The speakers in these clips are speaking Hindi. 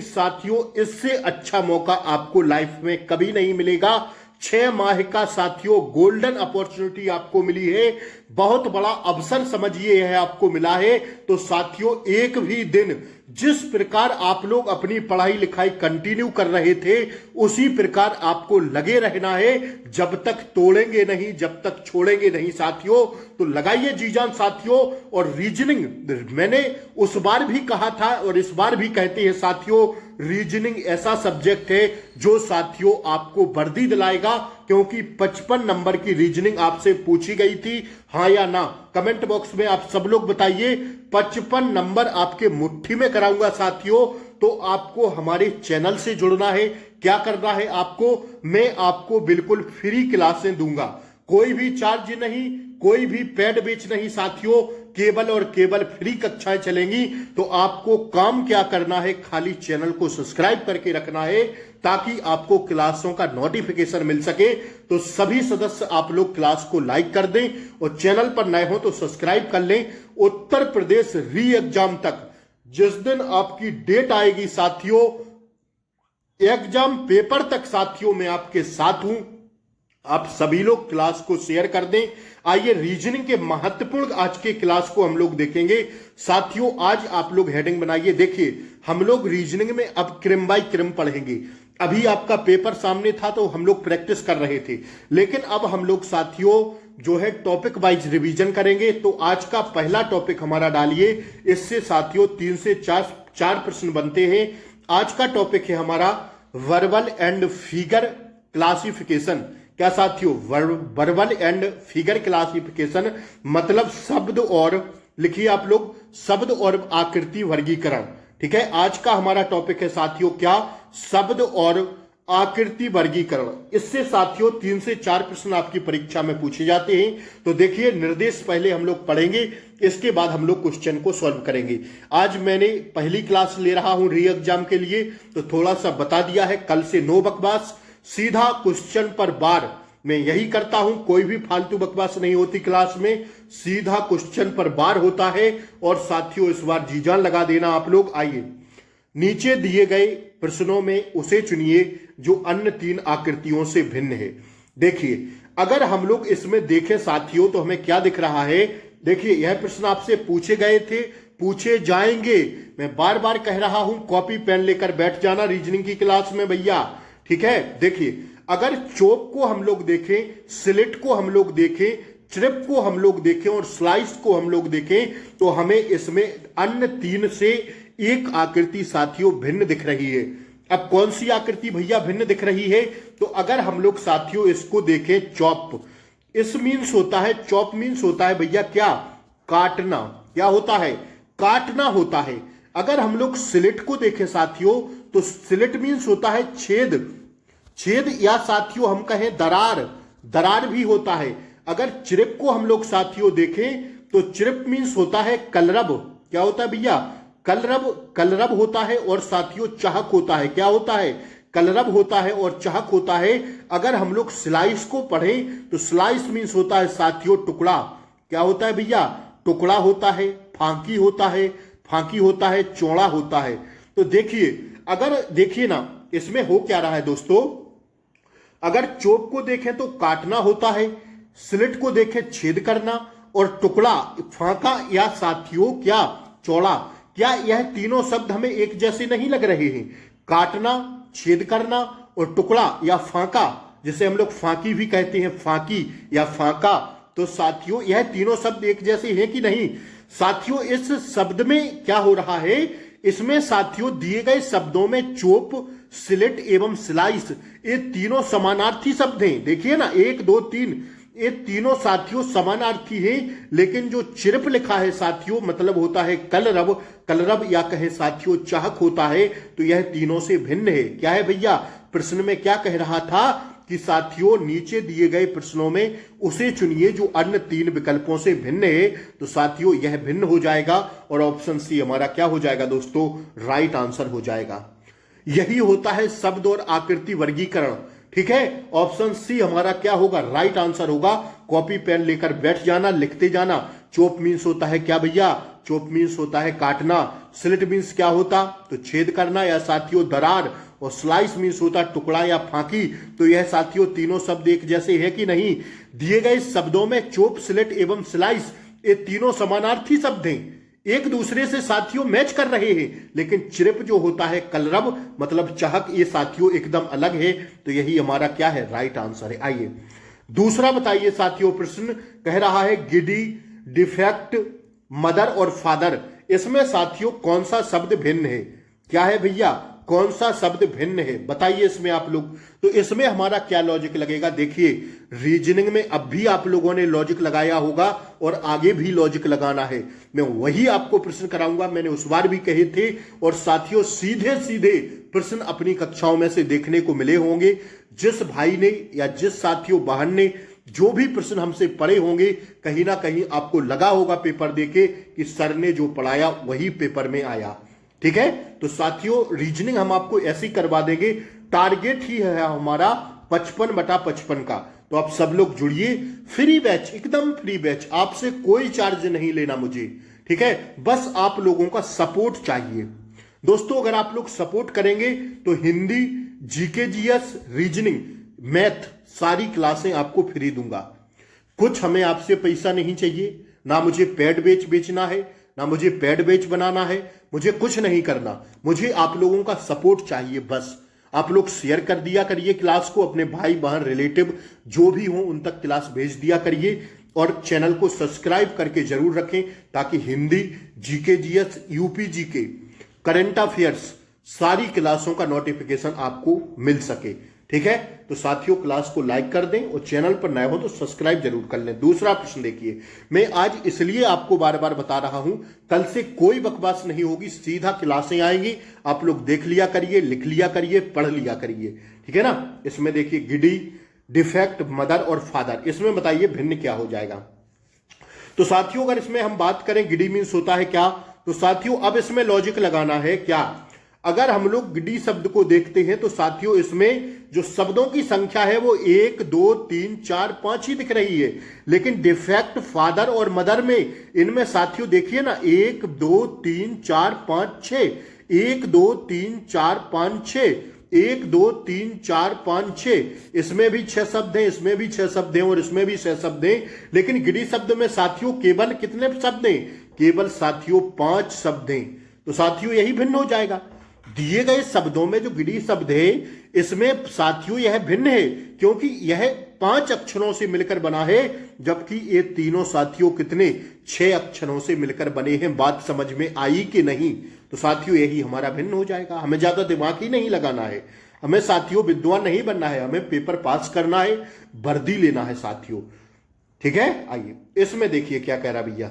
साथियों इससे अच्छा मौका आपको लाइफ में कभी नहीं मिलेगा। 6 माह का साथियों गोल्डन अपॉर्चुनिटी आपको मिली है, बहुत बड़ा अवसर समझिए यह आपको मिला है। तो साथियों एक भी दिन जिस प्रकार आप लोग अपनी पढ़ाई लिखाई कंटिन्यू कर रहे थे उसी प्रकार आपको लगे रहना है, जब तक तोड़ेंगे नहीं, जब तक छोड़ेंगे नहीं साथियों। तो लगाइए जी जान साथियों। और रीजनिंग मैंने उस बार भी कहा था और इस बार भी कहते हैं साथियों, रीजनिंग ऐसा सब्जेक्ट है जो साथियों आपको वर्दी दिलाएगा, क्योंकि 55 नंबर की रीजनिंग आपसे पूछी गई थी, हाँ या ना। कमेंट बॉक्स में आप सब लोग बताइए। 55 नंबर आपके मुट्ठी में कराऊंगा साथियों। तो आपको हमारे चैनल से जुड़ना है। क्या करना है आपको, मैं आपको बिल्कुल फ्री क्लासें दूंगा, कोई भी चार्ज नहीं, कोई भी पेड बैच नहीं साथियों, केवल और केवल फ्री कक्षाएं चलेंगी। तो आपको काम क्या करना है, खाली चैनल को सब्सक्राइब करके रखना है ताकि आपको क्लासों का नोटिफिकेशन मिल सके। तो सभी सदस्य आप लोग क्लास को लाइक कर दें और चैनल पर नए हो तो सब्सक्राइब कर लें। उत्तर प्रदेश री एग्जाम तक जिस दिन आपकी डेट आएगी साथियों, एग्जाम पेपर तक साथियों मैं आपके साथ हूं। आप सभी लोग क्लास को शेयर कर दें। आइए रीजनिंग के महत्वपूर्ण आज के क्लास को हम लोग देखेंगे साथियों। आज आप लोग हेडिंग बनाइए। देखिए हम लोग रीजनिंग में अब क्रम बाय क्रम पढ़ेंगे। अभी आपका पेपर सामने था तो हम लोग प्रैक्टिस कर रहे थे, लेकिन अब हम लोग साथियों जो है टॉपिक वाइज रिवीजन करेंगे। तो आज का पहला टॉपिक हमारा डालिए, इससे साथियों 3 से 4 प्रश्न बनते हैं। आज का टॉपिक है हमारा वर्बल एंड फिगर क्लासिफिकेशन। क्या साथियों, वर्बल एंड फिगर क्लासिफिकेशन मतलब शब्द और, लिखिए आप लोग, शब्द और आकृति वर्गीकरण। ठीक है, आज का हमारा टॉपिक है साथियों क्या, शब्द और आकृति वर्गीकरण। इससे साथियों 3 से 4 प्रश्न आपकी परीक्षा में पूछे जाते हैं। तो देखिए निर्देश पहले हम लोग पढ़ेंगे, इसके बाद हम लोग क्वेश्चन को सॉल्व करेंगे। आज मैंने पहली क्लास ले रहा हूं री एग्जाम के लिए, तो थोड़ा सा बता दिया है, कल से नो बकवास, सीधा क्वेश्चन पर बार। मैं यही करता हूं, कोई भी फालतू बकवास नहीं होती क्लास में, सीधा क्वेश्चन पर बार होता है। और साथियों इस बार जी जान लगा देना आप लोग। आइए नीचे दिए गए प्रश्नों में उसे चुनिए जो अन्य 3 आकृतियों से भिन्न है। देखिए अगर हम लोग इसमें देखें साथियों तो हमें क्या दिख रहा है। देखिए यह प्रश्न आपसे पूछे गए थे, पूछे जाएंगे। मैं बार बार कह रहा हूं कॉपी पेन लेकर बैठ जाना रीजनिंग की क्लास में भैया। ठीक है, देखिए अगर चोक को हम लोग देखें, स्लिट को हम लोग देखें, ट्रिप को हम लोग देखें और स्लाइस को हम लोग देखें, तो हमें इसमें अन्य 3 से एक आकृति साथियों भिन्न दिख रही है। अब कौन सी आकृति भैया भिन्न दिख रही है, तो अगर हम लोग साथियों इसको देखें, चॉप, इस मीन्स होता है, चॉप मीन्स होता है भैया क्या, काटना। क्या होता है, काटना होता है। अगर हम लोग स्लिट को देखें साथियों तो स्लिट मीन्स होता है छेद, छेद या साथियों हम कहें दरार, दरार भी होता है। अगर चिरिप को हम लोग साथियों देखें तो चिरिप मीन्स होता है कलरब। क्या होता है भैया, कलरब, कलरब होता है। और साथियों चाहक होता है, क्या होता है, कलरब होता है और चाहक होता है। अगर हम लोग स्लाइस को पढ़ें तो स्लाइस मीन्स होता है साथियों टुकड़ा। क्या होता है भैया, टुकड़ा होता है, फांकी होता है, फांकी होता है, चौड़ा होता है। तो देखिए अगर देखिए ना इसमें हो क्या रहा है दोस्तों, अगर चोप को देखें तो काटना होता है, स्लिट को देखें छेद करना, और टुकड़ा फांका या साथियों क्या, चौड़ा। क्या यह तीनों शब्द हमें एक जैसे नहीं लग रहे हैं, काटना, छेद करना और टुकड़ा या फांका, जिसे हम लोग फांकी भी कहते हैं, फांकी या फांका। तो साथियों यह तीनों शब्द एक जैसे हैं कि नहीं। साथियों इस शब्द में क्या हो रहा है, इसमें साथियों दिए गए शब्दों में चोप, स्लिट एवं स्लाइस ये तीनों समानार्थी शब्द हैं। देखिए ना 1 2 3 ये तीनों साथियों समानार्थी हैं। लेकिन जो चिरप लिखा है साथियों मतलब होता है कलरब, कलरब या कहे साथियों चाहक होता है। तो यह तीनों से भिन्न है। क्या है भैया, प्रश्न में क्या कह रहा था कि साथियों नीचे दिए गए प्रश्नों में उसे चुनिए जो अन्य 3 विकल्पों से भिन्न है। तो साथियों यह भिन्न हो जाएगा और ऑप्शन सी हमारा क्या हो जाएगा दोस्तों, राइट आंसर हो जाएगा। यही होता है शब्द और आकृति वर्गीकरण। ठीक है, ऑप्शन सी हमारा क्या होगा, राइट आंसर होगा। कॉपी पेन लेकर बैठ जाना, लिखते जाना। चोप मीन्स होता है क्या भैया, चोप मीन्स होता है काटना, स्लिट मीन्स क्या होता, तो छेद करना, या साथियों दरार, और स्लाइस मीन्स होता टुकड़ा या फांकी। तो यह साथियों तीनों शब्द एक जैसे है कि नहीं। दिए गए शब्दों में चोप, स्लिट एवं स्लाइस ये तीनों समानार्थी शब्द हैं, एक दूसरे से साथियों मैच कर रहे हैं। लेकिन चिरप जो होता है कलरब मतलब चहक, ये साथियों एकदम अलग है। तो यही हमारा क्या है, राइट आंसर है। आइए दूसरा बताइए साथियों, प्रश्न कह रहा है गिडी, डिफेक्ट, मदर और फादर, इसमें साथियों कौन सा शब्द भिन्न है। क्या है भैया, कौन सा शब्द भिन्न है, बताइए इसमें आप लोग। तो इसमें हमारा क्या लॉजिक लगेगा, देखिए रीजनिंग में अब भी आप लोगों ने लॉजिक लगाया होगा और आगे भी लॉजिक लगाना है। मैं वही आपको प्रश्न कराऊंगा, मैंने उस बार भी कहे थे। और साथियों सीधे सीधे प्रश्न अपनी कक्षाओं में से देखने को मिले होंगे। जिस भाई ने या जिस साथियों बहन ने जो भी प्रश्न हमसे पढ़े होंगे, कहीं ना कहीं आपको लगा होगा पेपर देके कि सर ने जो पढ़ाया वही पेपर में आया। ठीक है, तो साथियों रीजनिंग हम आपको ऐसी करवा देंगे। टारगेट ही है हमारा 55/55 का। तो आप सब लोग जुड़िए, फ्री बैच, एकदम फ्री बैच, आपसे कोई चार्ज नहीं लेना मुझे। ठीक है, बस आप लोगों का सपोर्ट चाहिए दोस्तों। अगर आप लोग सपोर्ट करेंगे तो Hindi, GK, GS, reasoning, math सारी क्लासें आपको फ्री दूंगा। कुछ हमें आपसे पैसा नहीं चाहिए, ना मुझे पेड बैच बेचना है, ना मुझे पेड बैच बनाना है, मुझे कुछ नहीं करना। मुझे आप लोगों का सपोर्ट चाहिए बस। आप लोग शेयर कर दिया करिए क्लास को, अपने भाई बहन रिलेटिव जो भी हो उन तक क्लास भेज दिया करिए। और चैनल को सब्सक्राइब करके जरूर रखें ताकि Hindi, GK, GS, UP GK, current affairs सारी क्लासों का नोटिफिकेशन आपको मिल सके। ठीक है, तो साथियों क्लास को लाइक कर दें और चैनल पर नए हो तो सब्सक्राइब जरूर कर लें। दूसरा प्रश्न देखिए, मैं आज इसलिए आपको बार बार बता रहा हूं, कल से कोई बकवास नहीं होगी, सीधा क्लासें आएंगी, आप लोग देख लिया करिए, लिख लिया करिए, पढ़ लिया करिए। ठीक है ना। इसमें देखिए गिडी, डिफेक्ट, मदर और फादर, इसमें बताइए भिन्न क्या हो जाएगा। तो साथियों अगर इसमें हम बात करें गिडी मीन्स होता है क्या, तो साथियों अब इसमें लॉजिक लगाना है क्या। अगर हम लोग गिडी शब्द को देखते हैं तो साथियों इसमें जो शब्दों की संख्या है वो 1 2 3 4 5 ही दिख रही है। लेकिन डिफेक्ट, फादर और मदर में इनमें साथियों देखिए ना 1 2 3 4 5 6, 1 2 3 4 5 6, 1 2 3 4 5 6, इसमें भी 6 शब्द हैं, इसमें भी 6 शब्द हैं और इसमें भी 6 शब्द हैं। लेकिन गिडी शब्द में साथियों केवल कितने शब्द हैं, केवल साथियों 5 शब्द हैं। तो साथियों यही भिन्न हो जाएगा। दिए गए शब्दों में जो गिडी शब्द है इसमें साथियों यह भिन्न है क्योंकि यह 5 अक्षरों से मिलकर बना है, जबकि ये तीनों साथियों कितने 6 अक्षरों से मिलकर बने हैं। बात समझ में आई कि नहीं। तो साथियों यही हमारा भिन्न हो जाएगा। हमें ज्यादा दिमाग ही नहीं लगाना है, हमें साथियों विद्वान नहीं बनना है, हमें पेपर पास करना है, वर्दी लेना है साथियों। ठीक है, आइए इसमें देखिए क्या कह रहा भैया,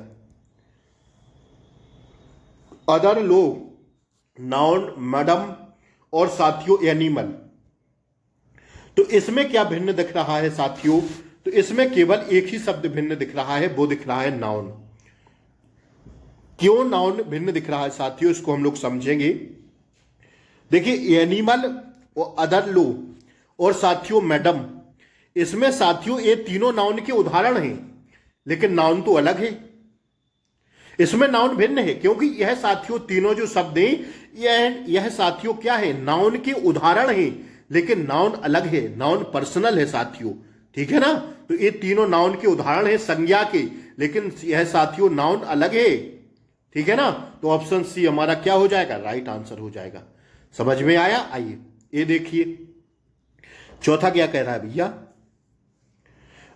अदर लोग, नाउन, मैडम और साथियों एनिमल। तो इसमें क्या भिन्न दिख रहा है साथियों, तो इसमें केवल एक ही शब्द भिन्न दिख रहा है, वो दिख रहा है नाउन। क्यों नाउन भिन्न दिख रहा है साथियों, इसको हम लोग समझेंगे। देखिए एनिमल और अदर लोग और साथियों मैडम, इसमें साथियों ये तीनों नाउन के उदाहरण हैं, लेकिन नाउन तो अलग है। इसमें नाउन भिन्न है क्योंकि यह साथियों तीनों जो शब्द हैं यह साथियों क्या है, नाउन के उदाहरण हैं, लेकिन नाउन अलग है, नाउन पर्सनल है साथियों। ठीक है ना। तो ये तीनों नाउन के उदाहरण है संज्ञा के, लेकिन यह साथियों नाउन अलग है। ठीक है ना। तो ऑप्शन सी हमारा क्या हो जाएगा, राइट आंसर हो जाएगा। समझ में आया। आइए ये देखिए चौथा क्या कह रहा है भैया,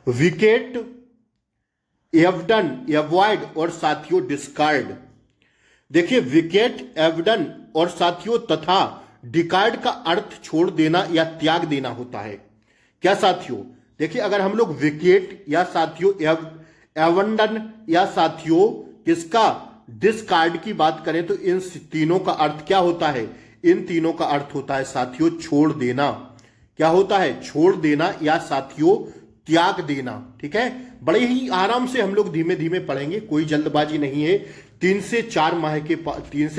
विकेट, एवडन, एवॉइड और साथियों डिस्कार्ड। देखिए विकेट, एवडन और साथियों तथा डिकार्ड का अर्थ छोड़ देना या त्याग देना होता है। क्या साथियों, देखिए अगर हम लोग विकेट या साथियों एवंडन या साथियों किसका डिस्कार्ड की बात करें तो इन तीनों का अर्थ क्या होता है, इन तीनों का अर्थ होता है साथियों छोड़ देना। क्या होता है, छोड़ देना या साथियों त्याग देना। ठीक है। बड़े ही आराम से हम लोग धीमे धीमे पढ़ेंगे, कोई जल्दबाजी नहीं है। 3 से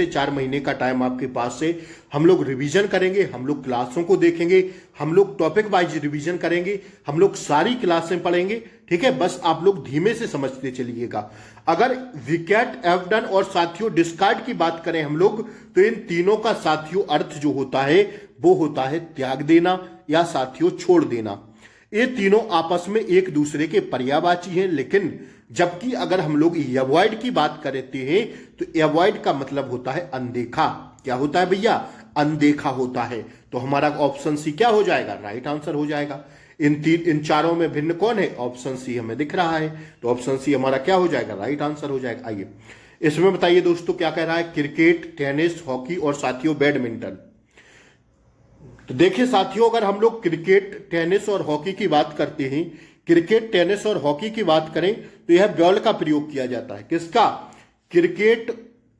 4 महीने का टाइम आपके पास है। हम लोग रिवीजन करेंगे, हम लोग क्लासों को देखेंगे, हम लोग टॉपिक वाइज रिवीजन करेंगे, हम लोग सारी क्लासें पढ़ेंगे। ठीक है, बस आप लोग धीमे से समझते चलिएगा। अगर विकेट, एवडन और साथियों डिस्कार्ड की बात करें हम लोग, तो इन तीनों का साथियों अर्थ जो होता है वो होता है त्याग देना या साथियों छोड़ देना। ये तीनों आपस में एक दूसरे के पर्यायवाची हैं, लेकिन जबकि अगर हम लोग एवॉइड की बात करते हैं तो एवॉइड का मतलब होता है अनदेखा। क्या होता है भैया? अनदेखा होता है। तो हमारा ऑप्शन सी क्या हो जाएगा? राइट आंसर हो जाएगा। इन चारों में भिन्न कौन है? ऑप्शन सी हमें दिख रहा है, तो ऑप्शन सी हमारा क्या हो जाएगा? राइट आंसर हो जाएगा। आइए इसमें बताइए दोस्तों क्या कह रहा है? क्रिकेट, टेनिस, हॉकी और साथियों बैडमिंटन। तो देखिए साथियों, अगर हम लोग क्रिकेट, टेनिस और हॉकी की बात करते हैं, क्रिकेट, टेनिस और हॉकी की बात करें तो यह बॉल का प्रयोग किया जाता है। किसका? क्रिकेट,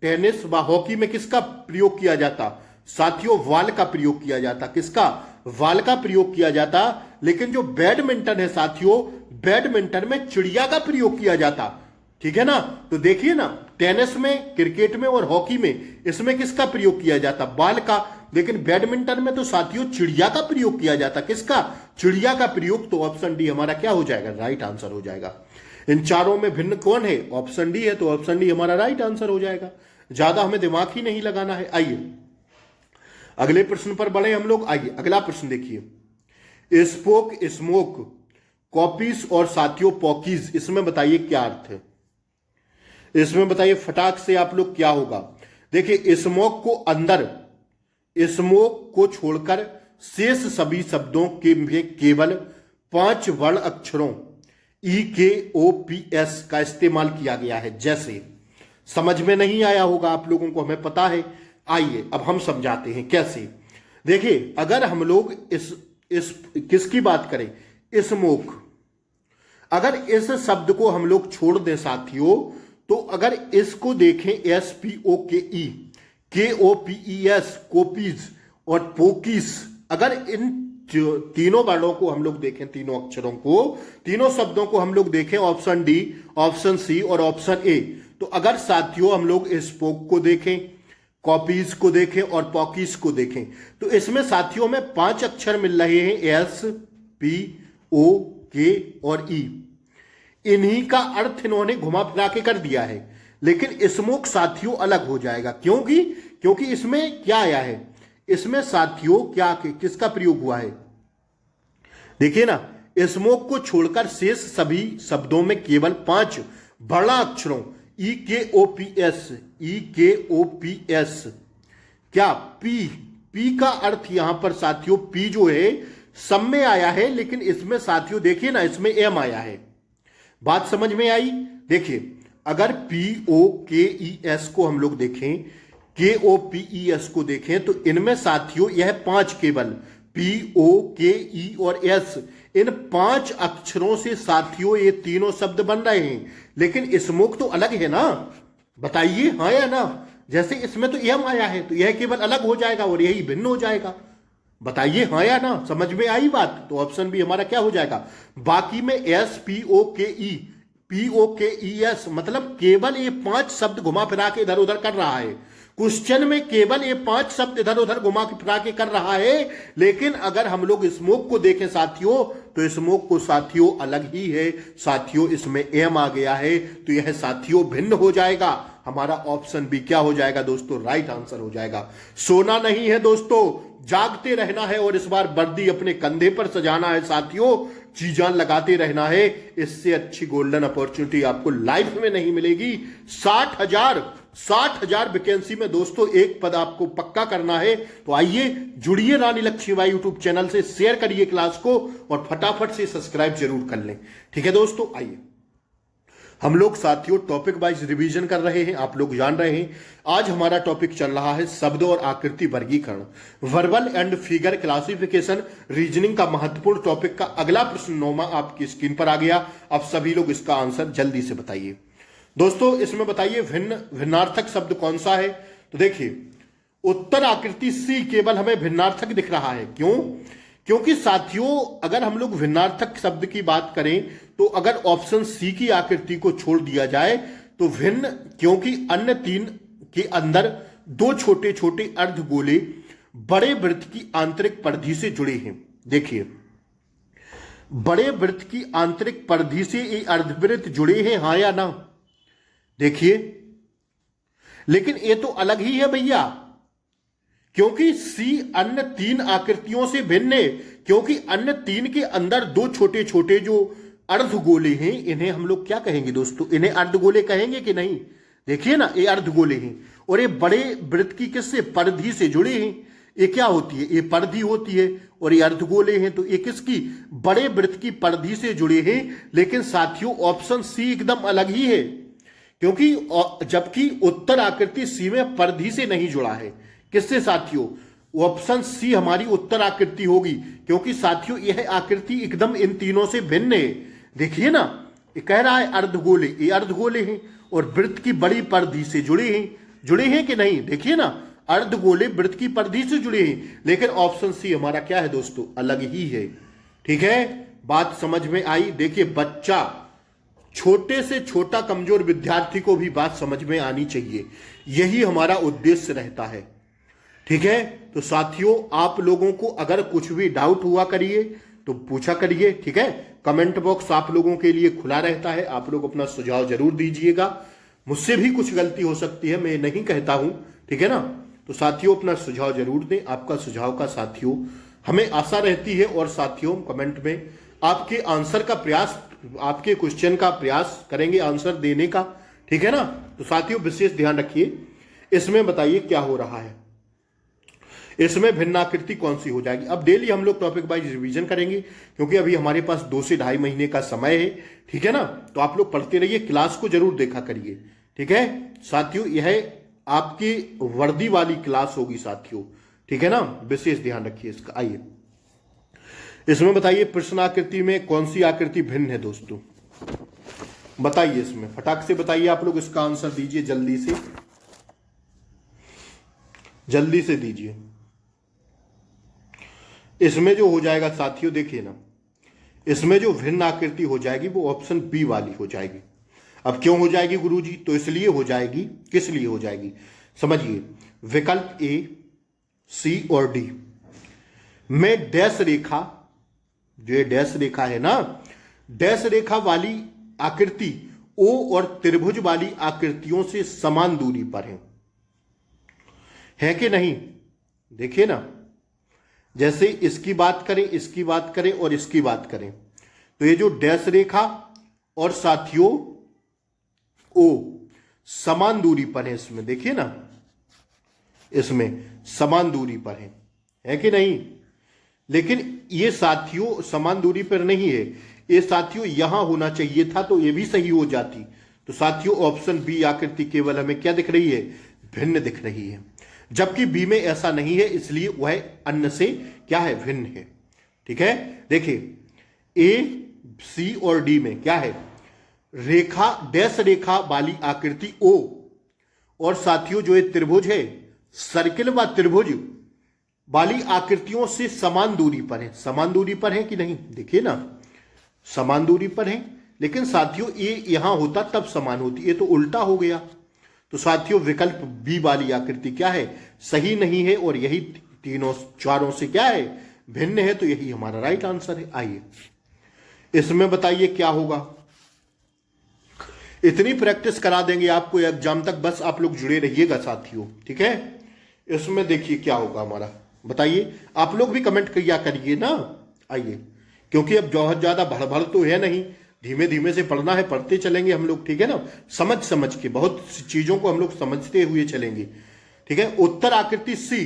टेनिस व हॉकी में किसका प्रयोग किया जाता? साथियों बॉल का प्रयोग किया जाता। किसका? बॉल का प्रयोग किया जाता। लेकिन जो बैडमिंटन है साथियों, बैडमिंटन में चिड़िया का प्रयोग किया जाता। ठीक है ना? तो देखिए ना, टेनिस में, क्रिकेट में और हॉकी में इसमें किसका प्रयोग किया जाता? बॉल का। लेकिन बैडमिंटन में तो साथियों चिड़िया का प्रयोग किया जाता। किसका? चिड़िया का प्रयोग। तो ऑप्शन डी हमारा क्या हो जाएगा? राइट आंसर हो जाएगा। इन चारों में भिन्न कौन है? ऑप्शन डी है, तो ऑप्शन डी हमारा राइट आंसर हो जाएगा। ज्यादा हमें दिमाग ही नहीं लगाना है। आइए अगले प्रश्न पर बढ़े हम लोग। आइए अगला प्रश्न देखिए, स्पोक, स्मोक, कॉपीज और साथियों पॉकीज, इसमें बताइए क्या अर्थ है? इसमें बताइए फटाक से आप लोग क्या होगा? देखिए स्मोक को अंदर, स्मोक को छोड़कर शेष सभी शब्दों के में केवल 5 वर्ण अक्षरों EKOPS का इस्तेमाल किया गया है। जैसे समझ में नहीं आया होगा आप लोगों को, हमें पता है। आइए अब हम समझाते हैं कैसे। देखिए अगर हम लोग इस किसकी बात करें? स्मोक, अगर इस शब्द को हम लोग छोड़ दें साथियों, तो अगर इसको देखें SPOKE, KOPES, कोपीज और पोकीज, अगर इन तीनों वर्णों को हम लोग देखें, तीनों अक्षरों को, तीनों शब्दों को हम लोग देखें, ऑप्शन डी, ऑप्शन सी और ऑप्शन ए, तो अगर साथियों हम लोग स्पोक को देखें, कॉपीज को देखें और पॉकीज को देखें, तो इसमें साथियों में 5 अक्षर मिल रहे हैं, SPOK और E। इन्हीं का अर्थ इन्होंने घुमा फिरा के कर दिया है। लेकिन स्मोक साथियों अलग हो जाएगा। क्योंकि इसमें क्या आया है? इसमें साथियों क्या किसका प्रयोग हुआ है? देखिए ना, स्मोक को छोड़कर शेष सभी शब्दों में केवल 5 बड़ा अक्षरों EKOPS, क्या पी का अर्थ यहां पर साथियों, पी जो है सब में आया है, लेकिन इसमें साथियों देखिए ना, इसमें एम आया है। बात समझ में आई? देखिए अगर POKES को हम लोग देखें, KOPES को देखें, तो इनमें साथियों यह 5 केवल POKE और S, इन 5 अक्षरों से साथियों ये तीनों शब्द बन रहे हैं। लेकिन स्मोक तो अलग है ना, बताइए हाँ या ना? जैसे इसमें तो एम आया है, तो यह केवल अलग हो जाएगा और यही भिन्न हो जाएगा। बताइए हाँ या ना? समझ में आई बात? तो ऑप्शन बी हमारा क्या हो जाएगा? बाकी में SPOKE, POKES, मतलब केवल ये 5 शब्द घुमा फिरा के इधर उधर कर रहा है। क्वेश्चन में केवल ये 5 शब्द इधर उधर घुमा फिरा के कर रहा है। लेकिन अगर हम लोग स्मोक को देखें साथियों, तो स्मोक को साथियों अलग ही है साथियों, इसमें एम आ गया है, तो यह साथियों भिन्न हो जाएगा। हमारा ऑप्शन बी क्या हो जाएगा दोस्तों? राइट आंसर हो जाएगा। सोना नहीं है दोस्तों, जागते रहना है और इस बार वर्दी अपने कंधे पर सजाना है साथियों, जी जान लगाते रहना है। इससे अच्छी गोल्डन अपॉर्चुनिटी आपको लाइफ में नहीं मिलेगी। 60,000 वैकेंसी में दोस्तों एक पद आपको पक्का करना है। तो आइए जुड़िए रानी लक्ष्मीबाई यूट्यूब चैनल से, शेयर करिए क्लास को और फटाफट से सब्सक्राइब जरूर कर लें। ठीक है दोस्तों, आइए हम लोग साथियों टॉपिक वाइज रिवीजन कर रहे हैं। आप लोग जान रहे हैं आज हमारा टॉपिक चल रहा है शब्द और आकृति वर्गीकरण, verbal and figure classification, reasoning का महत्वपूर्ण टॉपिक का अगला प्रश्न 9वां आपकी स्क्रीन पर आ गया। अब सभी लोग इसका आंसर जल्दी से बताइए। दोस्तों इसमें बताइए भिन्नार्थक शब्द कौन सा है? तो देखिए उत्तर आकृति सी केवल हमें भिन्नार्थक दिख रहा है। क्यों? क्योंकि साथियों अगर हम लोग भिन्नार्थक शब्द की बात करें तो अगर ऑप्शन सी की आकृति को छोड़ दिया जाए तो भिन्न, क्योंकि अन्य तीन के अंदर दो छोटे छोटे अर्धगोले बड़े वृत्त की आंतरिक परिधि से जुड़े हैं। देखिए, बड़े वृत्त की आंतरिक परिधि से ये अर्धवृत्त जुड़े हैं, हां या ना? देखिए, लेकिन ये तो अलग ही है भैया, क्योंकि सी अन्य तीन आकृतियों से भिन्न है, क्योंकि अन्य तीन के अंदर दो छोटे छोटे जो अर्धगोले हैं, इन्हें हम लोग क्या कहेंगे दोस्तों? इन्हें अर्धगोले कहेंगे कि नहीं? देखिए ना, ये अर्धगोले हैं और ये बड़े वृत्त की किससे? परिधि से जुड़े हैं। ये क्या होती है? ये परिधि होती है और ये अर्धगोले हैं, तो ये किसकी? बड़े वृत्त की परिधि से जुड़े हैं। लेकिन साथियों ऑप्शन सी एकदम अलग ही है, क्योंकि जबकि उत्तर आकृति सी में परिधि से नहीं जुड़ा है। किससे साथियों? ऑप्शन सी हमारी उत्तर आकृति होगी, क्योंकि साथियों यह आकृति एकदम इन तीनों से भिन्न है। देखिए ना, ये कह रहा है अर्धगोले, ये अर्धगोले हैं और वृत्त की बड़ी परिधि से जुड़े हैं कि नहीं? देखिए ना, अर्धगोले वृत्त की परिधि से जुड़े हैं, लेकिन ऑप्शन सी हमारा क्या है दोस्तों? अलग ही है। ठीक है, बात समझ में आई? देखिए, बच्चा, छोटे से छोटा कमजोर विद्यार्थी को भी बात समझ में आनी चाहिए, यही हमारा उद्देश्य रहता है। ठीक है, तो साथियों आप लोगों को अगर कुछ भी डाउट हुआ करिए तो पूछा करिए। ठीक है, कमेंट बॉक्स आप लोगों के लिए खुला रहता है, आप लोग अपना सुझाव जरूर दीजिएगा। मुझसे भी कुछ गलती हो सकती है, मैं नहीं कहता हूं, ठीक है ना? तो साथियों अपना सुझाव जरूर दें, आपका सुझाव का साथियों हमें आशा रहती है। और साथियों कमेंट में आपके आंसर का प्रयास, आपके क्वेश्चन का प्रयास करेंगे आंसर देने का, ठीक है ना? तो साथियों विशेष ध्यान रखिए, इसमें बताइए क्या हो रहा है, इसमें भिन्नाकृति कौन सी हो जाएगी। अब डेली हम लोग टॉपिक वाइज रिवीजन करेंगे, क्योंकि अभी हमारे पास 2 से ढाई महीने का समय है, ठीक है ना? तो आप लोग पढ़ते रहिए, क्लास को जरूर देखा करिए। ठीक है साथियों, यह आपकी वर्दी वाली क्लास होगी साथियों, ठीक है ना? विशेष ध्यान रखिए इसका। आइए इसमें बताइए प्रश्नाकृति में कौन सी आकृति भिन्न है दोस्तों? बताइए, इसमें फटाक से बताइए, आप लोग इसका आंसर दीजिए, जल्दी से दीजिए। इसमें जो हो जाएगा साथियों, देखिए ना, इसमें जो भिन्न आकृति हो जाएगी वो ऑप्शन बी वाली हो जाएगी। अब क्यों हो जाएगी गुरुजी? तो इसलिए हो जाएगी, किस लिए हो जाएगी समझिए। विकल्प ए, सी और डी में डैश रेखा, जो ये डैश रेखा है ना, डैश रेखा वाली आकृति ओ और त्रिभुज वाली आकृतियों से समान दूरी पर है कि नहीं? देखिए ना, जैसे इसकी बात करें, इसकी बात करें और इसकी बात करें, तो ये जो डैश रेखा और साथियों ओ समान दूरी पर है। इसमें देखिए ना, इसमें समान दूरी पर है कि नहीं? लेकिन ये साथियों समान दूरी पर नहीं है, ये साथियों यहां होना चाहिए था, तो ये भी सही हो जाती। तो साथियों ऑप्शन बी आकृति केवल हमें क्या दिख रही है? भिन्न दिख रही है, जबकि बी में ऐसा नहीं है, इसलिए वह अन्य से क्या है? भिन्न है। ठीक है, देखिए ए, सी और डी में क्या है? रेखा, डैश रेखा वाली आकृति ओ और साथियों जो ये त्रिभुज है, सर्किल व त्रिभुज वाली आकृतियों से समान दूरी पर है। समान दूरी पर है कि नहीं? देखिए ना, समान दूरी पर है, लेकिन साथियों ये यहां होता तब समान होती, ये तो उल्टा हो गया। तो साथियों विकल्प बी वाली आकृति क्या है? सही नहीं है, और यही तीनों चारों से क्या है? भिन्न है, तो यही हमारा राइट आंसर है। आइए इसमें बताइए क्या होगा। इतनी प्रैक्टिस करा देंगे आपको एग्जाम तक, बस आप लोग जुड़े रहिएगा साथियों, ठीक है? इसमें देखिए क्या होगा हमारा, बताइए। आप लोग भी कमेंट किया करिए ना। आइए, क्योंकि अब बहुत ज्यादा भड़बड़ तो है नहीं, धीमे धीमे से पढ़ना है, पढ़ते चलेंगे हम लोग, ठीक है ना? समझ के बहुत चीजों को हम लोग समझते हुए चलेंगे, ठीक है? उत्तर आकृति सी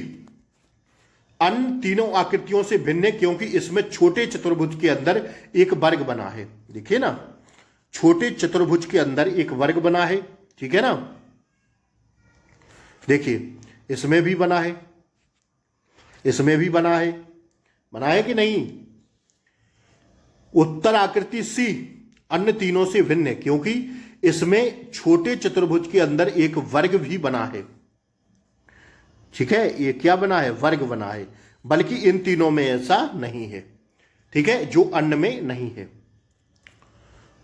अन्य तीनों आकृतियों से भिन्न है, क्योंकि इसमें छोटे चतुर्भुज के अंदर एक वर्ग बना है। देखिए ना, छोटे चतुर्भुज के अंदर एक वर्ग बना है, ठीक है ना? देखिए इसमें भी बना है, इसमें भी बना है कि नहीं? उत्तर आकृति सी अन्य तीनों से भिन्न है, क्योंकि इसमें छोटे चतुर्भुज के अंदर एक वर्ग भी बना है। ठीक है, ये क्या बना है? वर्ग बना है। बल्कि इन तीनों में ऐसा नहीं है, ठीक है, जो अन्य में नहीं है।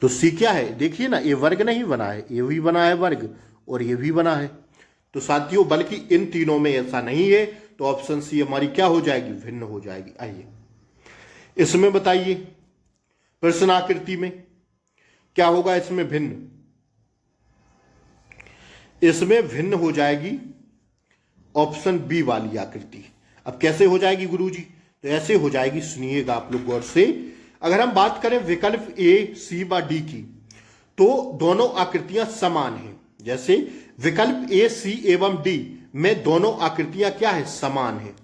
तो सी क्या है, देखिए ना, ये वर्ग नहीं बना है, ये भी बना है वर्ग और ये भी बना है। तो साथियों बल्कि इन तीनों में ऐसा नहीं है, तो ऑप्शन सी हमारी क्या हो जाएगी, भिन्न हो जाएगी। आइए इसमें बताइए, प्रश्न आकृति में क्या होगा, इसमें भिन्न, इसमें भिन्न हो जाएगी ऑप्शन बी वाली आकृति। अब कैसे हो जाएगी गुरुजी, तो ऐसे हो जाएगी, सुनिएगा आप लोग गौर से। अगर हम बात करें विकल्प ए, सी व डी की, तो दोनों आकृतियां समान हैं। जैसे विकल्प ए, सी एवं डी में दोनों आकृतियां क्या है, समान है।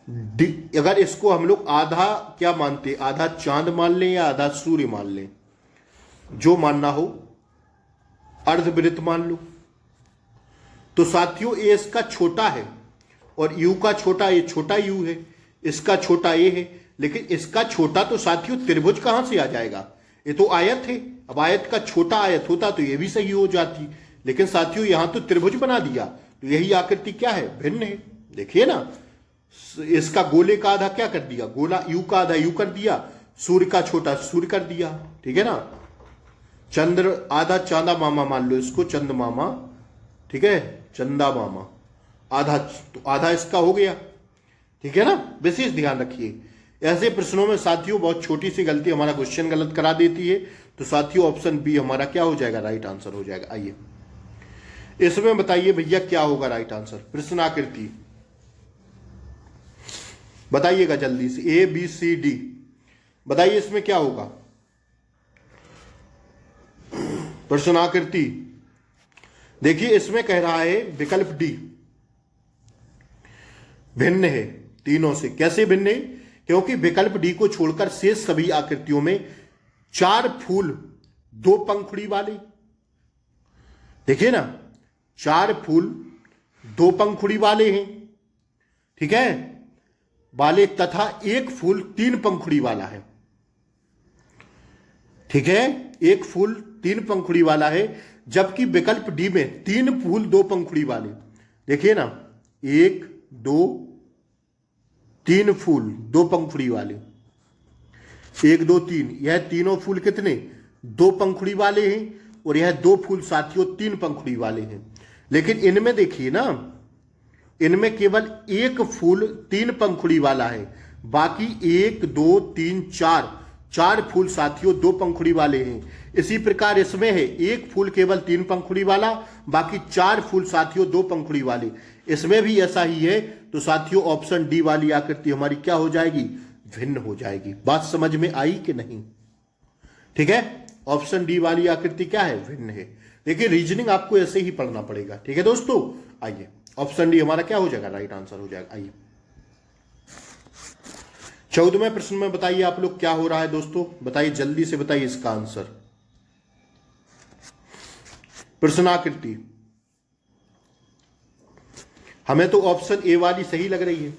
डी, अगर इसको हम लोग आधा क्या मानते, आधा चांद मान लें या आधा सूर्य मान लें, जो मानना हो, अर्धवृत्त मान लो। तो साथियों ए इसका छोटा है और यू का छोटा, ये छोटा यू है, इसका छोटा ए है, लेकिन इसका छोटा तो साथियों त्रिभुज कहां से आ जाएगा, ये तो आयत है। अब आयत का छोटा आयत होता तो ये भी सही हो जाती, लेकिन साथियों यहां तो त्रिभुज बना दिया, तो यही आकृति क्या है, भिन्न है। देखिए ना, इसका गोले का आधा क्या कर दिया, गोला, यू का आधा यू कर दिया, सूर्य का छोटा सूर्य कर दिया, ठीक है ना। चंद्र आधा चांदा मामा मान लो इसको, चंद मामा, ठीक है, चंदा मामा आधा, तो आधा इसका हो गया, ठीक है ना। विशेष ध्यान रखिए, ऐसे प्रश्नों में साथियों बहुत छोटी सी गलती हमारा क्वेश्चन गलत करा देती है। तो साथियों ऑप्शन बी हमारा क्या हो जाएगा, राइट आंसर हो जाएगा। आइए इसमें बताइए भैया क्या होगा राइट आंसर, प्रश्न आकृति बताइएगा जल्दी से, ए बी सी डी बताइए इसमें क्या होगा, प्रश्न आकृति। देखिए इसमें कह रहा है विकल्प डी भिन्न है तीनों से। कैसे भिन्न है, क्योंकि विकल्प डी को छोड़कर शेष सभी आकृतियों में 4 फूल 2 पंखुड़ी वाले, देखिए ना, 4 फूल 2 पंखुड़ी वाले हैं, ठीक है, वाले, तथा 1 फूल 3 पंखुड़ी वाला है, ठीक है, 1 फूल 3 पंखुड़ी वाला है। जबकि विकल्प डी में 3 फूल 2 पंखुड़ी वाले, देखिए ना, 1 2 3 फूल 2 पंखुड़ी वाले, 1 2 3, यह तीनों फूल कितने, 2 पंखुड़ी वाले हैं, और यह 2 फूल साथियों 3 पंखुड़ी वाले हैं। लेकिन इनमें देखिए ना, इनमें केवल 1 फूल 3 पंखुड़ी वाला है, बाकी 1 2 3 4 फूल साथियों 2 पंखुड़ी वाले हैं। इसी प्रकार इसमें है 1 फूल केवल 3 पंखुड़ी वाला, बाकी 4 फूल साथियों 2 पंखुड़ी वाले, इसमें भी ऐसा ही है। तो साथियों ऑप्शन डी वाली आकृति हमारी क्या हो जाएगी, भिन्न हो जाएगी। बात समझ में आई कि नहीं, ठीक है, ऑप्शन डी वाली आकृति क्या है, भिन्न है। देखिए रीजनिंग आपको ऐसे ही पढ़ना पड़ेगा, ठीक है दोस्तों। आइए ऑप्शन डी हमारा क्या हो जाएगा, राइट आंसर हो जाएगा। आइए 14वें प्रश्न में बताइए आप लोग क्या हो रहा है दोस्तों, बताइए जल्दी से बताइए इसका आंसर। प्रश्नाकृति हमें तो ऑप्शन ए वाली सही लग रही है,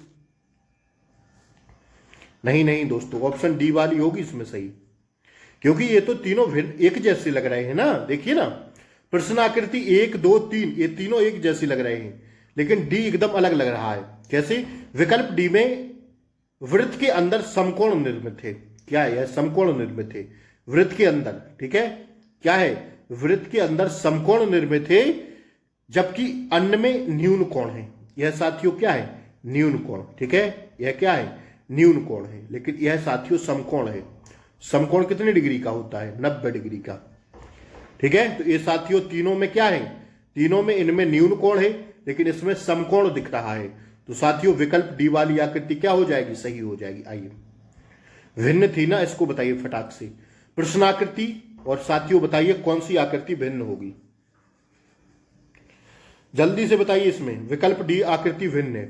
नहीं नहीं दोस्तों, ऑप्शन डी वाली होगी इसमें सही, क्योंकि ये तो तीनों एक जैसे लग रहे हैं ना। देखिए ना, प्रश्नाकृति 1 2 3 ये तीनों एक जैसे लग रहे हैं, लेकिन डी एकदम अलग लग रहा है। कैसे, विकल्प डी में वृत्त के अंदर समकोण निर्मित है, क्या है, यह समकोण निर्मित है वृत्त के अंदर, ठीक है, क्या है, वृत्त के अंदर समकोण निर्मित है, जबकि अन्य में न्यून कोण है। यह साथियों क्या है, न्यून कोण, ठीक है, यह क्या है, न्यून कोण है, लेकिन यह साथियों समकोण है। समकोण कितने डिग्री का होता है, 90 डिग्री का, ठीक है। तो ये साथियों तीनों में क्या है, तीनों में इनमें न्यून कोण है, लेकिन इसमें समकोण दिख रहा है। तो साथियों विकल्प डी वाली आकृति क्या हो जाएगी, सही हो जाएगी। आइए भिन्न थी ना, इसको बताइए फटाक से, प्रश्नाकृति, और साथियों बताइए कौन सी आकृति भिन्न होगी, जल्दी से बताइए। इसमें विकल्प डी आकृति भिन्न है,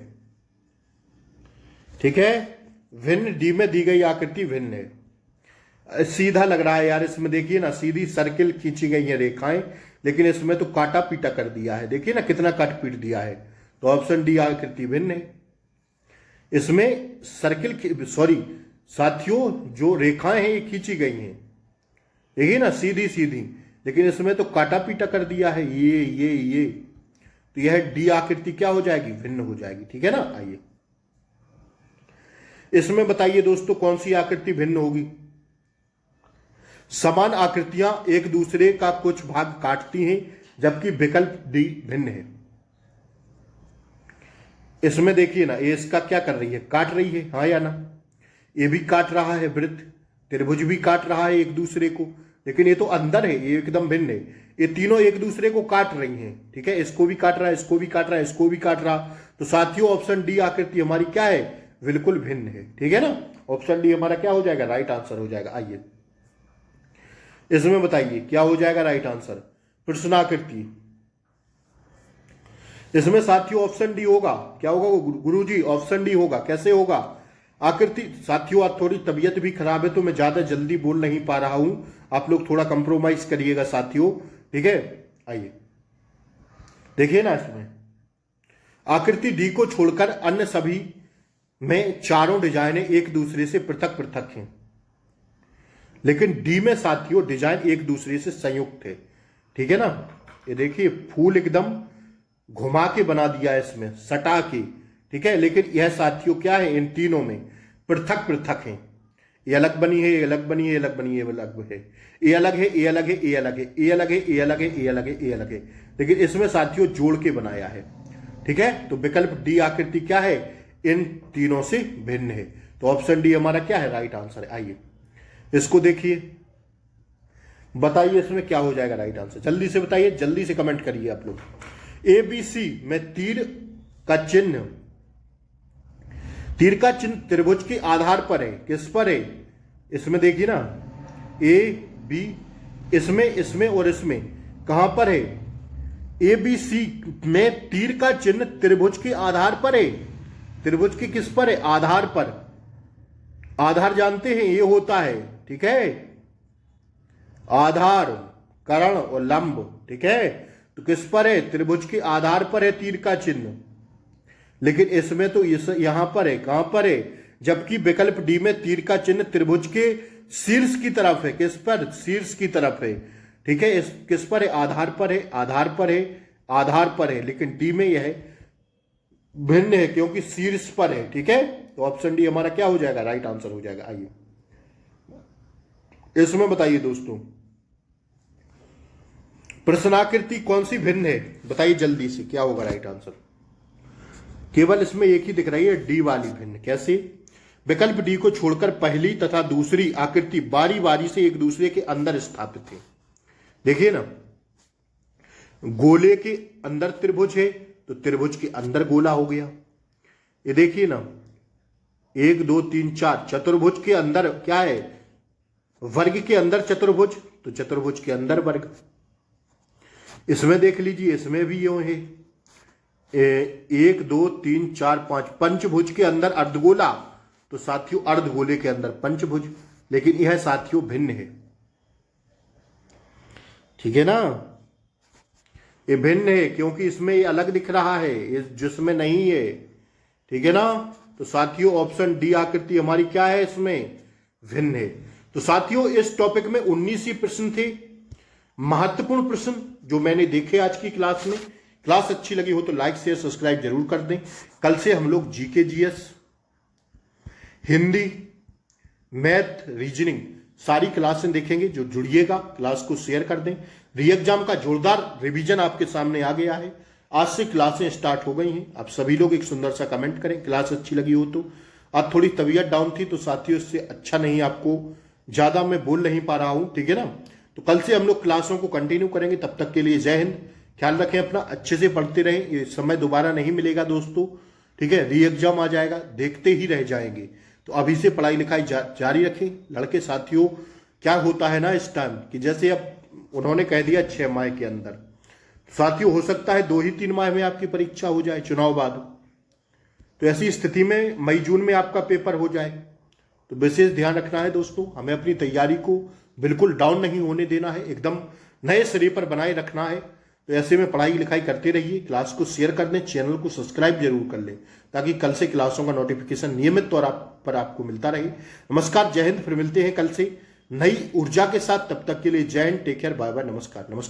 ठीक है, भिन्न, डी में दी गई आकृति भिन्न है। सीधा लग रहा है यार, इसमें देखिए ना, सीधी सर्किल खींची गई है रेखाएं, लेकिन इसमें तो काटा पीटा कर दिया है, देखिए ना कितना काट पीट दिया है। तो ऑप्शन डी आकृति भिन्न है। इसमें सर्किल, सॉरी साथियों, जो रेखाएं हैं ये खींची गई हैं, देखिए ना सीधी सीधी, लेकिन इसमें तो काटा पीटा कर दिया है, ये। तो यह डी आकृति क्या हो जाएगी, भिन्न हो जाएगी, ठीक है ना। आइए इसमें बताइए दोस्तों कौन सी आकृति भिन्न होगी? समान आकृतियां एक दूसरे का कुछ भाग काटती हैं, जबकि विकल्प डी भिन्न है। इसमें देखिए ना, ये इसका क्या कर रही है, काट रही है, हाँ या ना? ये भी काट रहा है, वृत्त त्रिभुज भी काट रहा है एक दूसरे को, लेकिन ये तो अंदर है, ये एकदम भिन्न है। ये तीनों एक दूसरे को काट रही हैं, ठीक है, इसको भी काट रहा है, इसको भी काट रहा है, इसको भी काट रहा। तो साथियों ऑप्शन डी आकृति हमारी क्या है, बिल्कुल भिन्न है, ठीक है ना। ऑप्शन डी हमारा क्या हो जाएगा, राइट आंसर हो जाएगा। आइए इसमें बताइए क्या हो जाएगा राइट आंसर, प्रश्नाकृति। इसमें साथियों ऑप्शन डी होगा, क्या होगा गुरुजी, ऑप्शन डी होगा। कैसे होगा आकृति? साथियों आज थोड़ी तबीयत भी खराब है तो मैं ज्यादा जल्दी बोल नहीं पा रहा हूं, आप लोग थोड़ा कंप्रोमाइज करिएगा साथियों, ठीक है। आइए देखिए ना, इसमें आकृति डी को छोड़कर अन्य सभी में चारों डिजाइनें एक दूसरे से पृथक पृथक हैं, लेकिन डी में साथियों डिजाइन एक दूसरे से संयुक्त है, ठीक है ना। ये देखिए फूल एकदम घुमा के बना दिया है इसमें, सटा के, ठीक है, लेकिन यह साथियों क्या है, इन तीनों में पृथक पृथक है। ये अलग बनी है, ये अलग बनी है, ये अलग बनी है, ये अलग है, ये अलग है, ये अलग है, ये अलग है, ये अलग है, ये अलग है, ये अलग है, ये अलग है, लेकिन इसमें साथियों जोड़ के बनाया है, ठीक है। तो विकल्प डी आकृति क्या है, इन तीनों से भिन्न है। तो ऑप्शन डी हमारा क्या है, राइट आंसर है। आइए इसको देखिए, बताइए इसमें क्या हो जाएगा राइट आंसर, जल्दी से बताइए, जल्दी से कमेंट करिए आप लोग। ABC में तीर का चिन्ह त्रिभुज के आधार पर है, किस पर है? इसमें देखिए ना, AB इसमें और इसमें कहां पर है? ABC में तीर का चिन्ह त्रिभुज के आधार पर है। त्रिभुज के किस पर है, आधार पर। आधार जानते हैं ये होता है, ठीक है, आधार, कर्ण और लंब, ठीक है। तो किस पर है, त्रिभुज के आधार पर है तीर का चिन्ह, लेकिन इसमें तो यहां पर है, कहां पर है? जबकि विकल्प डी में तीर का चिन्ह त्रिभुज के शीर्ष की तरफ है, किस पर, शीर्ष की तरफ है, ठीक है। इस किस पर है, आधार पर है, आधार पर है, आधार पर है, लेकिन डी में यह भिन्न है क्योंकि शीर्ष पर है, ठीक है। तो ऑप्शन डी हमारा क्या हो जाएगा, राइट आंसर हो जाएगा। आइए इसमें बताइए दोस्तों, प्रश्नाकृति कौन सी भिन्न है, बताइए जल्दी से, क्या होगा राइट आंसर। केवल इसमें एक ही दिख रही है, डी वाली भिन्न। कैसे? विकल्प डी को छोड़कर पहली तथा दूसरी आकृति बारी बारी से एक दूसरे के अंदर स्थापित है। देखिए ना, गोले के अंदर त्रिभुज है तो त्रिभुज के अंदर गोला हो गया। ये देखिए ना, 1 2 3 4 चतुर्भुज के अंदर क्या है, वर्ग के अंदर चतुर्भुज, तो चतुर्भुज के अंदर वर्ग। इसमें देख लीजिए, इसमें भी यूं है, 1 2 3 4 5 पंचभुज के अंदर अर्धगोला, तो साथियों अर्धगोले के अंदर पंचभुज, लेकिन यह साथियों भिन्न है, ठीक है ना। ये भिन्न है क्योंकि इसमें ये अलग दिख रहा है, ये जिसमें नहीं है, ठीक है ना। तो साथियों ऑप्शन डी आकृति हमारी क्या है, इसमें भिन्न है। तो साथियों इस टॉपिक में 19 ही प्रश्न थे, महत्वपूर्ण प्रश्न जो मैंने देखे आज की क्लास में। क्लास अच्छी लगी हो तो लाइक शेयर सब्सक्राइब जरूर कर दें। कल से हम लोग GK GS, Hindi, math, reasoning सारी क्लासें देखेंगे। जो जुड़िएगा क्लास को शेयर कर दें। री एग्जाम का जोरदार रिवीजन आपके सामने आ गया है, आज से क्लासें स्टार्ट हो गई हैं। आप सभी लोग एक सुंदर सा कमेंट करें क्लास अच्छी लगी हो तो। आज थोड़ी तबीयत डाउन थी तो साथियों इससे अच्छा नहीं, आपको ज्यादा मैं बोल नहीं पा रहा हूं, ठीक है ना। तो कल से हम लोग क्लासों को कंटिन्यू करेंगे। तब तक के लिए जय हिंद, ख्याल रखें अपना, अच्छे से पढ़ते रहें। ये समय दोबारा नहीं मिलेगा दोस्तों, ठीक है, री एग्जाम आ जाएगा, देखते ही रह जाएंगे। तो अभी से पढ़ाई लिखाई जारी रखें। लड़के साथियों क्या होता है ना इस टाइम कि जैसे अब उन्होंने कह दिया 6 माह के अंदर, साथियों हो सकता है 2 ही 3 माह में आपकी परीक्षा हो जाए, चुनाव बाद। तो ऐसी स्थिति में मई जून में आपका पेपर हो जाए। तो विशेष ध्यान रखना है दोस्तों, हमें अपनी तैयारी को बिल्कुल डाउन नहीं होने देना है, एकदम नए सिरे पर बनाए रखना है। तो ऐसे में पढ़ाई लिखाई करते रहिए, क्लास को शेयर कर दें, चैनल को सब्सक्राइब जरूर कर लें ताकि कल से क्लासों का नोटिफिकेशन नियमित तौर पर आपको मिलता रहे। नमस्कार, जय हिंद। फिर मिलते हैं कल से नई ऊर्जा के साथ, तब तक के लिए जय Hind, take care, bye bye, नमस्कार।